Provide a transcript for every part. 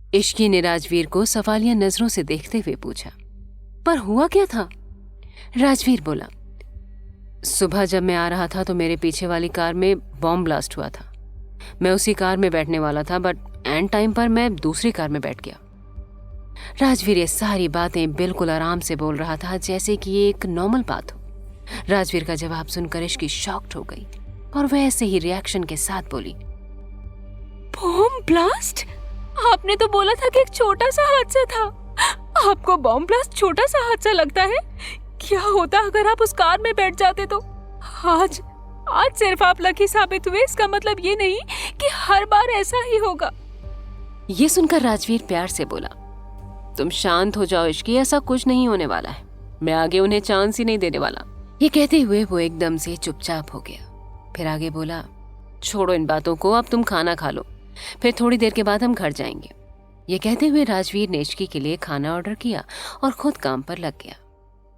इश्की ने राजवीर को सवालिया नजरों से देखते हुए पूछा, पर हुआ क्या था? राजवीर बोला, सुबह जब मैं आ रहा था तो मेरे पीछे वाली कार में बॉम्ब ब्लास्ट हुआ था। मैं उसी कार में बैठने वाला था, बट एंड टाइम पर मैं दूसरी कार में बैठ गया। राजवीर ये सारी बातें बिल्कुल आराम से बोल रहा था, जैसे कि ये एक नॉर्मल बात हो। राजवीर का जवाब सुनकर इश्की शॉक्ड हो गई और वह ऐसे ही रिएक्शन के साथ बोली, बॉम्ब ब्लास्ट? आपने तो बोला था कि एक छोटा सा हादसा था। आपको बॉम्ब ब्लास्ट छोटा सा हादसा लगता है? क्या होता अगर आप उस कार में बैठ जाते तो? आज आज सिर्फ आप लकी साबित हुए, इसका मतलब ये नहीं कि हर बार ऐसा ही होगा। ये सुनकर राजवीर प्यार से बोला, तुम शांत हो जाओ इश्की, ऐसा कुछ नहीं होने वाला है। मैं आगे उन्हें चांस ही नहीं देने वाला। ये कहते हुए वो एकदम से चुपचाप हो गया। फिर आगे बोला, छोड़ो इन बातों को, अब तुम खाना खा लो, फिर थोड़ी देर के बाद हम घर जाएंगे। ये कहते हुए राजवीर ने इश्की के लिए खाना ऑर्डर किया और खुद काम पर लग गया।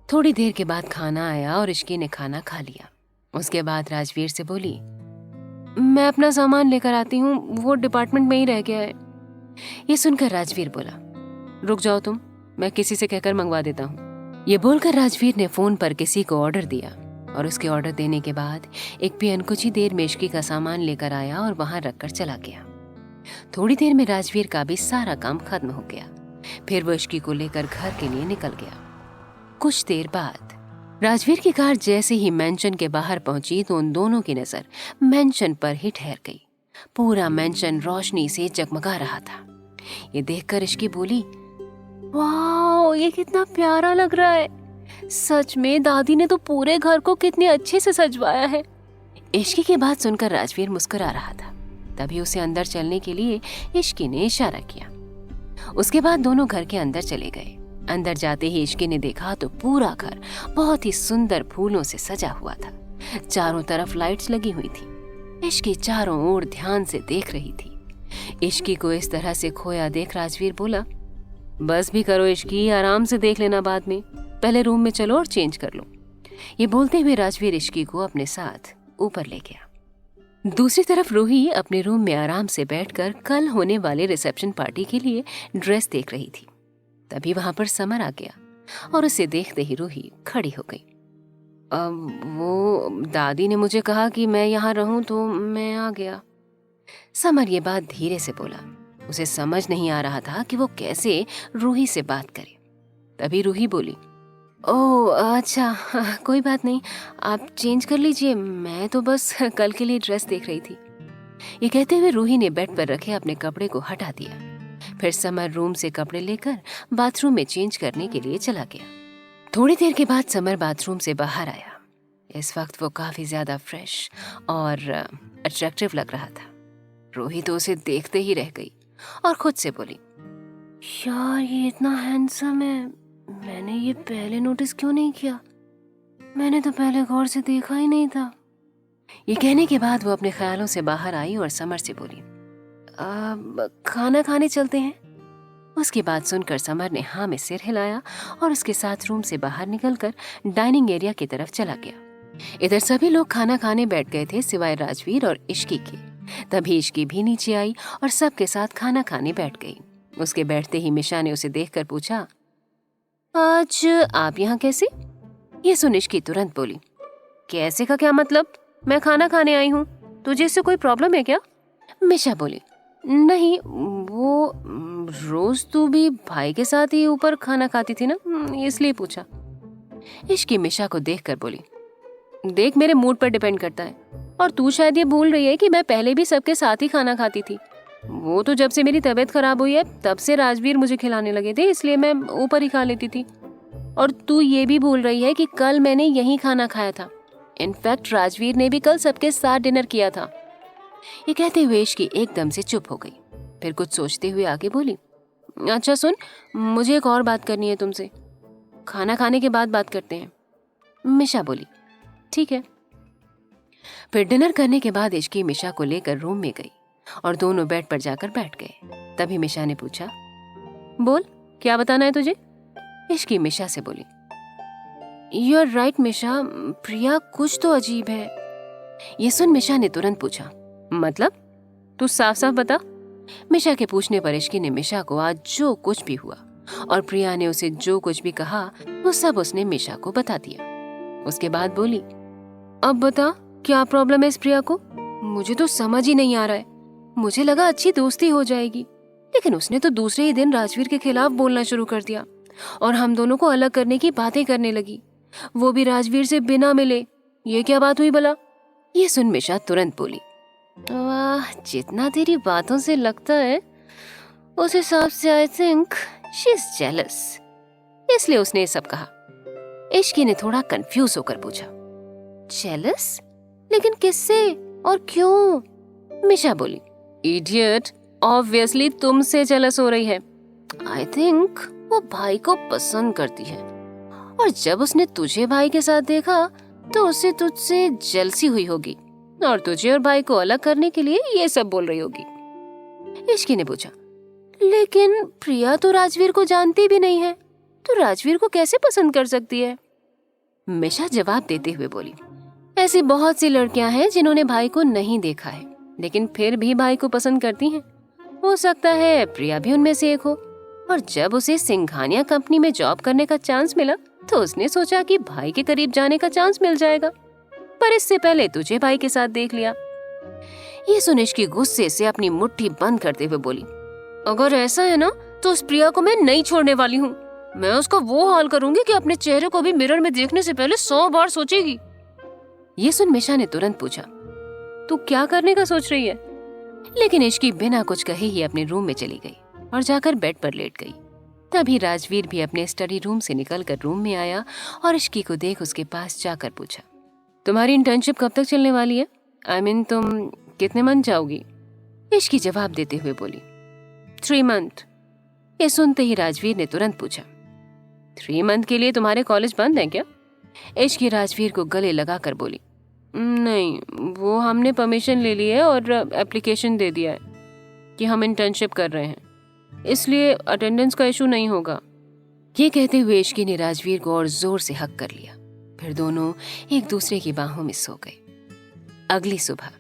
थोड़ी देर के बाद खाना आया और इश्की ने खाना खा लिया। उसके बाद राजवीर से बोली, मैं अपना सामान लेकर आती हूँ, वो डिपार्टमेंट में ही रह गया है। ये सुनकर राजवीर बोला, रुक जाओ तुम, मैं किसी से कहकर मंगवा देता हूँ। ये बोलकर राजवीर ने फोन पर किसी को ऑर्डर दिया और उसके ऑर्डर देने के बाद एक पियन कुछ ही देर में इश्की का सामान लेकर आया और वहां रखकर चला गया। थोड़ी देर में राजवीर का भी सारा काम खत्म हो गया। फिर वो इश्की को लेकर घर के लिए निकल गया। कुछ देर बाद राजवीर की कार जैसे ही मेंशन के बाहर पहुंची तो उन दोनों की नजर मेंशन पर ही ठहर गई। पूरा मेंशन रोशनी से जगमगा रहा था। ये देखकर इश्की बोली, वाह, ये कितना प्यारा लग रहा है। सच में दादी ने तो पूरे घर को कितने अच्छे से सजवाया है। इश्की की बात सुनकर राजवीर मुस्कुरा रहा था। तभी उसे अंदर चलने के लिए इश्की ने इशारा किया। उसके बाद दोनों घर के अंदर चले गए। अंदर जाते ही इश्की ने देखा तो पूरा घर बहुत ही सुंदर फूलों से सजा हुआ था। चारों तरफ लाइट्स लगी हुई थी। इश्की चारों ओर ध्यान से देख रही थी। इश्की को इस तरह से खोया देख राजवीर बोला, बस भी करो इश्की, आराम से देख लेना बाद में, पहले रूम में चलो और चेंज कर लो। ये बोलते हुए राजवीर इश्की को अपने साथ ऊपर ले गया। दूसरी तरफ रूही अपने रूम में आराम से बैठकर कल होने वाले रिसेप्शन पार्टी के लिए ड्रेस देख रही थी। तभी वहां पर समर आ गया और उसे देखते ही रूही खड़ी हो गई। वो दादी ने मुझे कहा कि मैं यहाँ रहूं तो मैं आ गया। समर ये बात धीरे से बोला। उसे समझ नहीं आ रहा था कि वो कैसे रूही से बात करे। तभी रूही बोली, ओह अच्छा, कोई बात नहीं, आप चेंज कर लीजिए, मैं तो बस कल के लिए ड्रेस देख रही थी। ये कहते हुए रूही ने बेड पर रखे अपने कपड़े को हटा दिया। फिर समर रूम से कपड़े लेकर बाथरूम में चेंज करने के लिए चला गया। थोड़ी देर के बाद समर बाथरूम से बाहर आया। इस वक्त वो काफी ज्यादा फ्रेश और अट्रैक्टिव लग रहा था। रूही तो उसे देखते ही रह गई और खुद से बोली, यार ये इतना हैंडसम है, मैंने ये पहले नोटिस क्यों नहीं किया? मैंने तो पहले गौर से देखा ही नहीं था। ये कहने के बाद वो अपने ख्यालों से बाहर आई और समर से बोली, खाना खाने चलते हैं। उसकी बात सुनकर समर ने हाँ में सिर हिलाया और उसके साथ रूम से बाहर निकलकर डाइनिंग एरिया की तरफ चला गया। इधर सभी लोग खाना खाने बैठ गए थे सिवाय राजवीर और इश्की के। तभी इश्की भी नीचे आई और सबके साथ खाना खाने बैठ गई। उसके बैठते ही मिशा ने उसे देखकर पूछा, आज आप यहाँ कैसे? ये सुन इश्की तुरंत बोली, कैसे का क्या मतलब? मैं खाना खाने आई हूँ, तुझे इससे कोई प्रॉब्लम है क्या? मिशा बोली, नहीं, वो रोज तू भी भाई के साथ ही ऊपर खाना खाती थी ना, इसलिए पूछा। इश्की मिशा को देखकर बोली, देख मेरे मूड पर डिपेंड करता है, और तू शायद ये भूल रही है कि मैं पहले भी सबके साथ ही खाना खाती थी। वो तो जब से मेरी तबीयत खराब हुई है तब से राजवीर मुझे खिलाने लगे थे, इसलिए मैं ऊपर ही खा लेती थी। और तू ये भी भूल रही है कि कल मैंने यहीं खाना खाया था। इनफैक्ट राजवीर ने भी कल सबके साथ डिनर किया था। ये कहते हुए इश्की एकदम से चुप हो गई। फिर कुछ सोचते हुए आगे बोली, अच्छा सुन, मुझे एक और बात करनी है तुमसे, खाना खाने के बाद बात करते हैं। मिशा बोली, ठीक है। फिर डिनर करने के बाद इश्की मिशा को लेकर रूम में गई और दोनों बेड पर जाकर बैठ गए। तभी मिशा ने पूछा, बोल क्या बताना है तुझे? इश्की मिशा से बोली, यू आर राइट मिशा, प्रिया कुछ तो अजीब है। ये सुन मिशा ने तुरंत पूछा, मतलब? तू साफ साफ बता। मिशा के पूछने पर इश्की ने मिशा को आज जो कुछ भी हुआ और प्रिया ने उसे जो कुछ भी कहा वो सब उसने मिशा को बता दिया। उसके बाद बोली, अब बता क्या प्रॉब्लम है इस प्रिया को? मुझे तो समझ ही नहीं आ रहा है। मुझे लगा अच्छी दोस्ती हो जाएगी, लेकिन उसने तो दूसरे ही दिन राजवीर के खिलाफ बोलना शुरू कर दिया और हम दोनों को अलग करने की बातें करने लगी, वो भी राजवीर से बिना मिले। ये क्या बात हुई भला? ये सुन मिशा तुरंत बोली, वाह, जितना तेरी बातों से लगता है उस हिसाब से I think she is jealous, इसलिए उसने ये सब कहा। इश्की ने थोड़ा कंफ्यूज होकर पूछा, जेलस? लेकिन किससे और क्यों? मिशा बोली, इडियट, ऑब्वियसली तुमसे जेलस हो रही है। आई थिंक वो भाई को पसंद करती है और जब उसने तुझे भाई के साथ देखा तो उसे तुझसे जेलसी हुई होगी और तुझे और भाई को अलग करने के लिए ये सब बोल रही होगी। इश्की ने पूछा, लेकिन प्रिया तो राजवीर को जानती भी नहीं है, तो राजवीर को कैसे पसंद कर सकती है? मिशा जवाब देते हुए बोली, ऐसी बहुत सी लड़कियां हैं जिन्होंने भाई को नहीं देखा है लेकिन फिर भी भाई को पसंद करती हैं। हो सकता है प्रिया भी उनमें से एक हो, और जब उसे सिंघानिया कंपनी में जॉब करने का चांस मिला तो उसने सोचा कि भाई के करीब जाने का चांस मिल जाएगा, पर इससे पहले तुझे भाई के साथ देख लिया। ये सुन इश्की गुस्से से अपनी मुट्ठी बंद करते हुए बोली, अगर ऐसा है ना तो उस प्रिया को मैं नहीं छोड़ने वाली हूँ। मैं उसका वो हाल करूंगी कि अपने चेहरे को भी मिरर में देखने से पहले 100 बार सोचेगी। ये सुन मिशा ने तुरंत पूछा, तू क्या करने का सोच रही है? लेकिन इश्की बिना कुछ कहे ही अपने रूम में चली गई और जाकर बेड पर लेट गई। तभी राजवीर भी अपने स्टडी रूम से निकलकर रूम में आया और इश्की को देख उसके पास जाकर पूछा, तुम्हारी इंटर्नशिप कब तक चलने वाली है? आई मीन तुम कितने मंथ जाओगी? इश्की जवाब देते हुए बोली, 3 मंथ। ये सुनते ही राजवीर ने तुरंत पूछा, 3 मंथ के लिए तुम्हारे कॉलेज बंद है क्या? इश्की राजवीर को गले लगाकर बोली, नहीं, वो हमने परमिशन ले ली है और एप्लीकेशन दे दिया है कि हम इंटर्नशिप कर रहे हैं, इसलिए अटेंडेंस का इशू नहीं होगा। ये कहते हुए इश्की ने राजवीर को और जोर से हक कर लिया। फिर दोनों एक दूसरे की बाहों में सो गए। अगली सुबह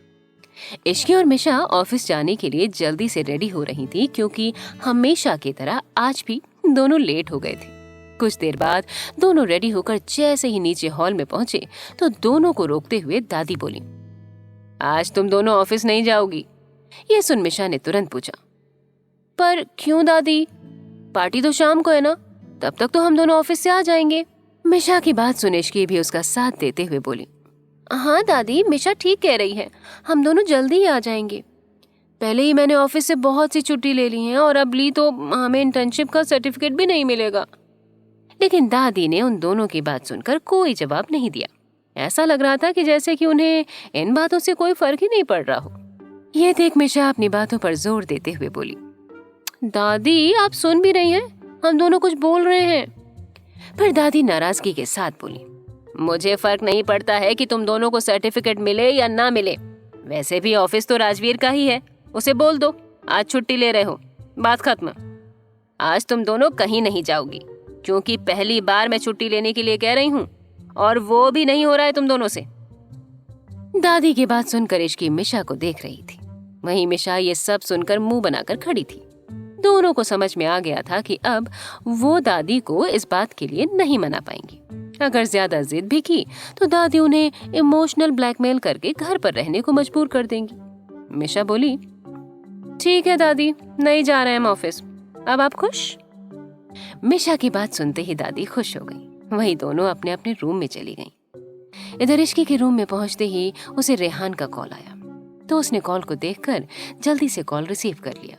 इश्की और मिशा ऑफिस जाने के लिए जल्दी से रेडी हो रही थी, क्योंकि हमेशा की तरह आज भी दोनों लेट हो गए थे। कुछ देर बाद दोनों रेडी होकर जैसे ही नीचे हॉल में पहुंचे तो दोनों को रोकते हुए दादी बोली, आज तुम दोनों ऑफिस नहीं जाओगी। ये सुन मिशा ने तुरंत पूछा, पर क्यों दादी? पार्टी तो शाम को है ना, तब तक तो हम दोनों ऑफिस से आ जाएंगे। मिशा की बात सुन इश्की भी उसका साथ देते हुए बोली, हाँ दादी, मिशा ठीक कह रही है, हम दोनों जल्दी ही आ जाएंगे। पहले ही मैंने ऑफिस से बहुत सी छुट्टी ले ली है और अब ली तो हमें इंटर्नशिप का सर्टिफिकेट भी नहीं मिलेगा। लेकिन दादी ने उन दोनों की बात सुनकर कोई जवाब नहीं दिया। ऐसा लग रहा था कि जैसे कि उन्हें इन बातों से कोई फर्क ही नहीं पड़ रहा हो। ये देख मिशा अपनी बातों पर जोर देते हुए बोली, दादी आप सुन भी रही हैं? हम दोनों कुछ बोल रहे हैं। पर दादी नाराजगी के साथ बोली, मुझे फर्क नहीं पड़ता है कि तुम दोनों को सर्टिफिकेट मिले या ना मिले, वैसे भी ऑफिस तो राजवीर का ही है, उसे बोल दो आज छुट्टी ले रहे हो, बात खत्म। आज तुम दोनों कहीं नहीं जाओगी, क्योंकि पहली बार मैं छुट्टी लेने के लिए कह रही हूँ और वो भी नहीं हो रहा है तुम दोनों से। दादी की बात सुनकर इश्की मिशा को देख रही थी। वहीं मिशा ये सब सुनकर मुंह बनाकर खड़ी थी। दोनों को समझ में आ गया था कि अब वो दादी को इस बात के लिए नहीं मना पाएंगी। अगर ज्यादा जिद भी की तो दादी उन्हें इमोशनल ब्लैकमेल करके घर पर रहने को मजबूर कर देंगी। मिशा बोली, ठीक है दादी, नहीं जा रहे हैं हम ऑफिस, अब आप खुश? मिशा की बात सुनते ही दादी खुश हो गई। वहीं दोनों अपने अपने रूम में चली गईं। इधर इश्की के रूम में पहुंचते ही उसे रेहान का कॉल आया, तो उसने कॉल को देखकर जल्दी से कॉल रिसीव कर लिया।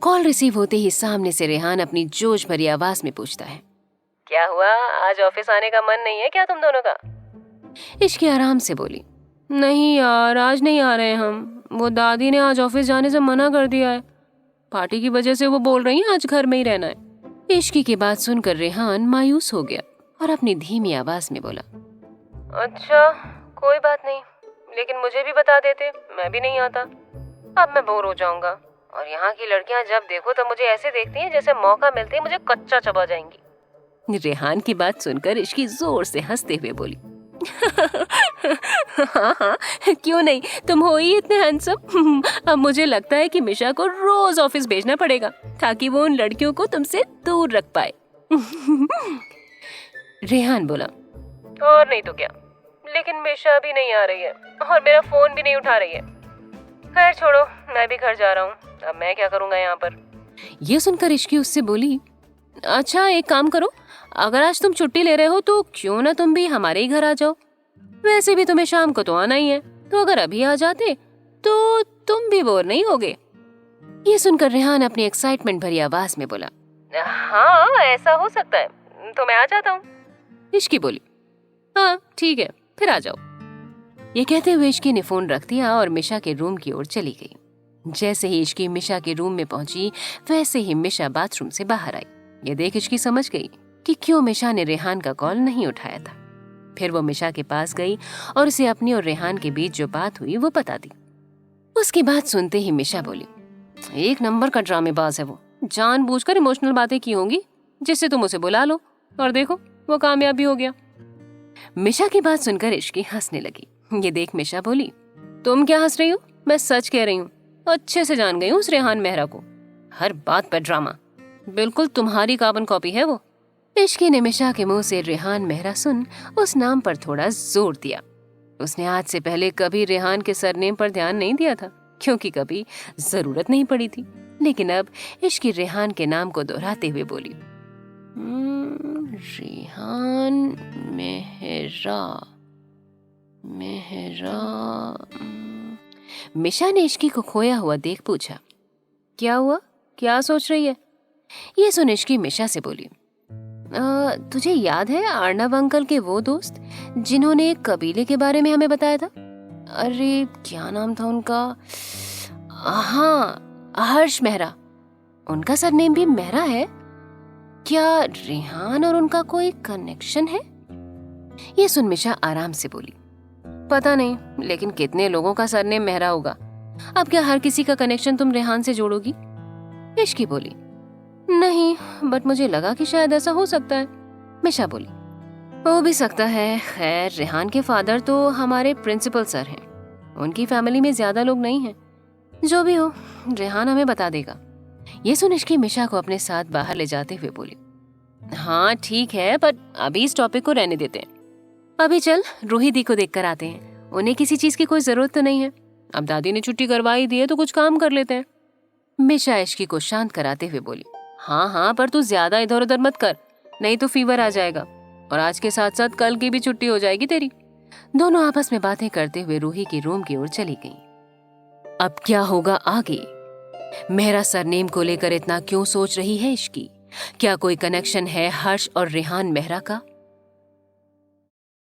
कॉल रिसीव होते ही सामने से रेहान अपनी जोश भरी आवाज में पूछता है, क्या हुआ, आज ऑफिस आने का मन नहीं है क्या तुम दोनों का? इश्की आराम से बोली, नहीं यार, आज नहीं आ रहे हम, वो दादी ने आज ऑफिस जाने से मना कर दिया है, पार्टी की वजह से वो बोल रही है आज घर में ही रहना है। इश्की की बात सुनकर रेहान मायूस हो गया और अपनी धीमी आवाज में बोला, अच्छा कोई बात नहीं, लेकिन मुझे भी बता देते, मैं भी नहीं आता, अब मैं बोर हो जाऊंगा, और यहाँ की लड़कियां जब देखो तब मुझे ऐसे देखती हैं जैसे मौका मिलते ही मुझे कच्चा चबा जाएंगी। रेहान की बात सुनकर इश्की जोर से हंसते हुए बोली, हाँ हाँ, क्यों नहीं, तुम हो ही इतने हैंडसम। अब मुझे लगता है कि मिशा को रोज ऑफिस भेजना पड़ेगा ताकि वो उन लड़कियों को तुमसे दूर रख पाए। रेहान बोला, और नहीं तो क्या, लेकिन मिशा भी नहीं आ रही है और मेरा फोन भी नहीं उठा रही है। खैर छोड़ो, मैं भी घर जा रहा हूँ, अब मैं क्या करूँगा यहाँ पर। ये सुनकर इश्की उससे बोली, अच्छा एक काम करो, अगर आज तुम छुट्टी ले रहे हो तो क्यों ना तुम भी हमारे ही घर आ जाओ। वैसे भी तुम्हें शाम को तो आना ही है, तो अगर अभी आ जाते तो तुम भी बोर नहीं होगे। ये सुनकर रेहान अपनी एक्साइटमेंट भरी आवाज में बोला, हाँ ऐसा हो सकता है, तो मैं आ जाता हूँ। इश्की बोली, हाँ ठीक है, फिर आ जाओ। ये कहते हुए इश्की ने फोन रख दिया और मिशा के रूम की ओर चली गई। जैसे ही इश्की मिशा के रूम में पहुंची, वैसे ही मिशा बाथरूम से बाहर आई। ये देख इश्की समझ गई कि क्यों मिशा ने रेहान का कॉल नहीं उठाया था। फिर वो मिशा के पास गई और उसे अपनी और रेहान के बीच जो बात हुई वो बता दी। उसकी बात सुनते ही मिशा बोली, एक नंबर का ड्रामेबाज है वो, जानबूझकर इमोशनल बातें की होंगी जिससे तुम उसे बुला लो, और देखो वो कामयाब भी हो गया। मिशा की बात सुनकर इश्की हंसने लगी। ये देख मिशा बोली, तुम क्या हंस रही हो, मैं सच कह रही हूँ, अच्छे से जान गई हूँ उस रेहान मेहरा को, हर बात पर ड्रामा, बिल्कुल तुम्हारी कार्बन कॉपी है वो। इश्की ने मिशा के मुंह से रेहान मेहरा सुन उस नाम पर थोड़ा जोर दिया। उसने आज से पहले कभी रेहान के सरनेम पर ध्यान नहीं दिया था, क्योंकि कभी जरूरत नहीं पड़ी थी, लेकिन अब इश्की रेहान के नाम को दोहराते हुए बोली, रेहान मेहरा मेहरा। मिशा ने इश्की को खोया हुआ देख पूछा, क्या हुआ, क्या सोच रही है। ये सुन इश्की मिशा से बोली, तुझे याद है अर्नब अंकल के वो दोस्त जिन्होंने एक कबीले के बारे में हमें बताया था? अरे क्या नाम था उनका, हाँ हर्ष मेहरा। उनका सरनेम भी मेहरा है। क्या रेहान और उनका कोई कनेक्शन है? ये सुन मिशा आराम से बोली, पता नहीं, लेकिन कितने लोगों का सरनेम मेहरा होगा। अब क्या हर किसी का कनेक्शन तुम रेहान से जोड़ोगी? इश्की बोली, नहीं, बट मुझे लगा कि शायद ऐसा हो सकता है। मिशा बोली, हो भी सकता है। खैर रेहान के फादर तो हमारे प्रिंसिपल सर हैं, उनकी फैमिली में ज्यादा लोग नहीं हैं। जो भी हो, रेहान हमें बता देगा। ये सुन इश्की मिशा को अपने साथ बाहर ले जाते हुए बोली, हाँ ठीक है, पर अभी इस टॉपिक को रहने देते हैं। अभी चल रूही दी को देख कर आते हैं, उन्हें किसी चीज की कोई जरूरत तो नहीं है। अब दादी ने छुट्टी करवाई दी है तो कुछ काम कर लेते हैं। मिशा इश्की को शांत कराते हुए बोली, हाँ हाँ, पर तू ज्यादा इधर उधर मत कर, नहीं तो फीवर आ जाएगा, और आज के साथ साथ कल की भी छुट्टी हो जाएगी तेरी। दोनों आपस में बातें करते हुए रूही की रूम की ओर चली गईं। अब क्या होगा आगे? मेहरा सरनेम को लेकर इतना क्यों सोच रही है इश्की? क्या कोई कनेक्शन है हर्ष और रेहान मेहरा का?